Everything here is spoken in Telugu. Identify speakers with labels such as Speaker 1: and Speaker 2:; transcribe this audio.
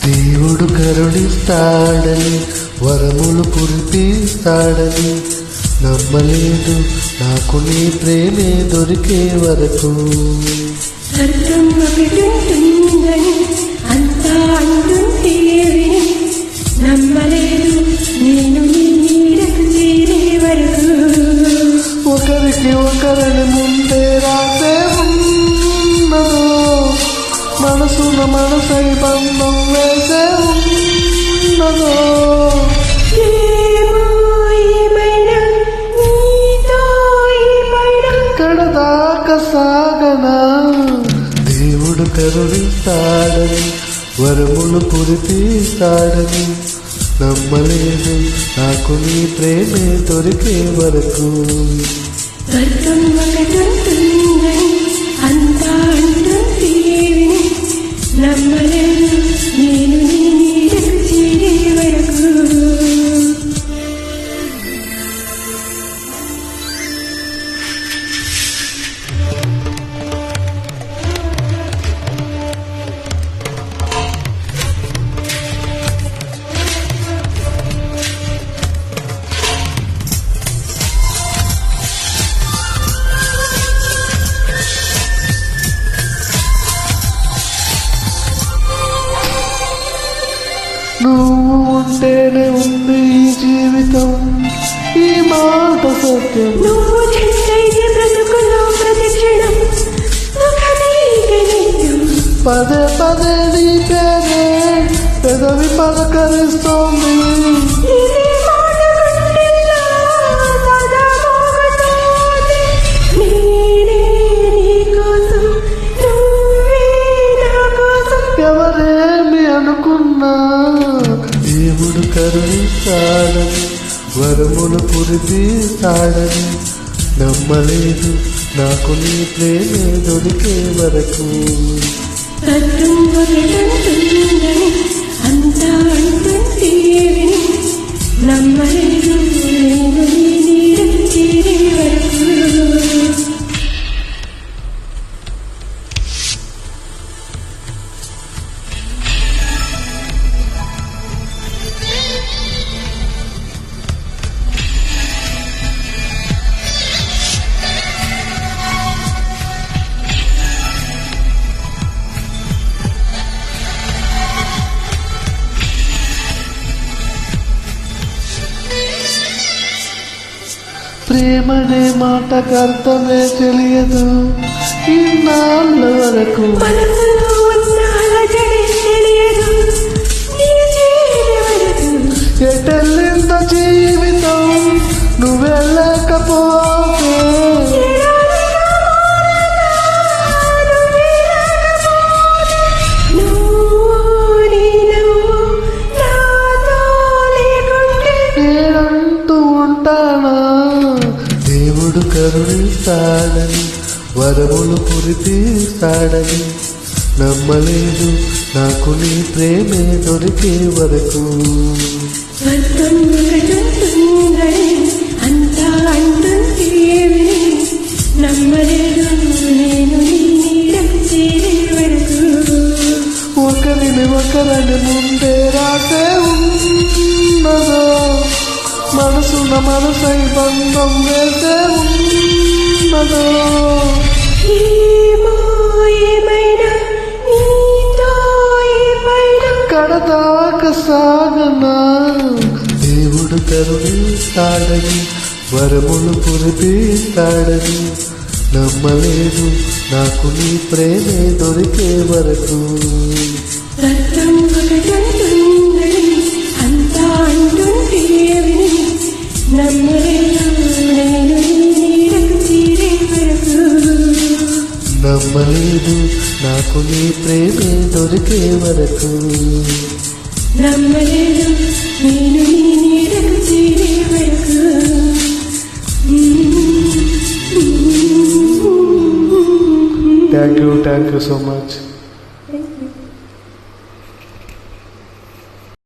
Speaker 1: దేవుడు కరుణిస్తాడని వరములు కురిపిస్తాడని నమ్మలేదు నాకు నీ ప్రేమే దొరికే వరకు.
Speaker 2: స్వర్గం ఒకటుంటుందని అంతా అంటుంటే నమ్మలేదు నేను నీ నీడకు చేరే వరకు.
Speaker 1: ఒకరికి ఒకరిని ముందే రాసే ఉన్నదో మనసున మనసై బంధం వేసే ఉన్నదో. కడదాకా సాగనా దేవుడు కరుణిస్తాడని వరములు కురిపిస్తాడని నమ్మలేదు నాకు నీ ప్రేమే దొరికే వరకు.
Speaker 2: స్వర్గం ఒకటుంటుందని అంతా అంటుంటే నమ్మలేదు నేను నీ నీడకు చేరే వరకు.
Speaker 1: నువ్వు ఉంటేనే ఉంది ఈ జీవితం ఈ మాట సత్యం.
Speaker 2: నువ్వు చెట్టైతే బ్రతుకులో ప్రతిక్షణం
Speaker 1: పదే పదే నీ పేరే పెదవి పలకరిస్తోంది. ఎవరేమి అనుకున్నా దేవుడు కరుణిస్తాడని వరములు కురిపిస్తాడని నమ్మలేదు నాకు నీ ప్రేమే దొరికే వరకు.
Speaker 2: అంతా అంటుంటే నమ్మలేదు నేను నీ నీడకు చేరే వరకు.
Speaker 1: ప్రేమనే మాటకు అర్థమే తెలియదు ఇన్నాళ్ళ వరకు. ఎటెళ్ళింత జీవితం నువ్వెళ్ళకపోతే నేనంటూ ఉంటానా దేవుడు కరుణిస్తాడని వరములు కురిపిస్తాడని నమ్మలేదు నాకు నీ ప్రేమే దొరికే వరకు.
Speaker 2: అంతా అంటుంటే నమ్మలేదు నేను నీ నీడకు చేరే వరకు.
Speaker 1: ఒకరిని ఒకరిని ముందే రాసే ఉన్నదో మనసున మనసై బంధం వేసే ఉన్నదో. కడదాకా సాగనా దేవుడు కరుణిస్తాడని వరములు కురిపిస్తాడని నమ్మలేదు నాకు నీ ప్రేమే దొరికే వరకు.
Speaker 2: అంతా అంటుంటే నమ్మలేదు నేను నీ నీడకు చేరే వరకు.
Speaker 1: నమ్మలేదు నాకు నీ ప్రేమే దొరికే వరకు.
Speaker 2: నమ్మలేదు నేను నీ నీడకు చేరే వరకు.
Speaker 1: Thank you so much.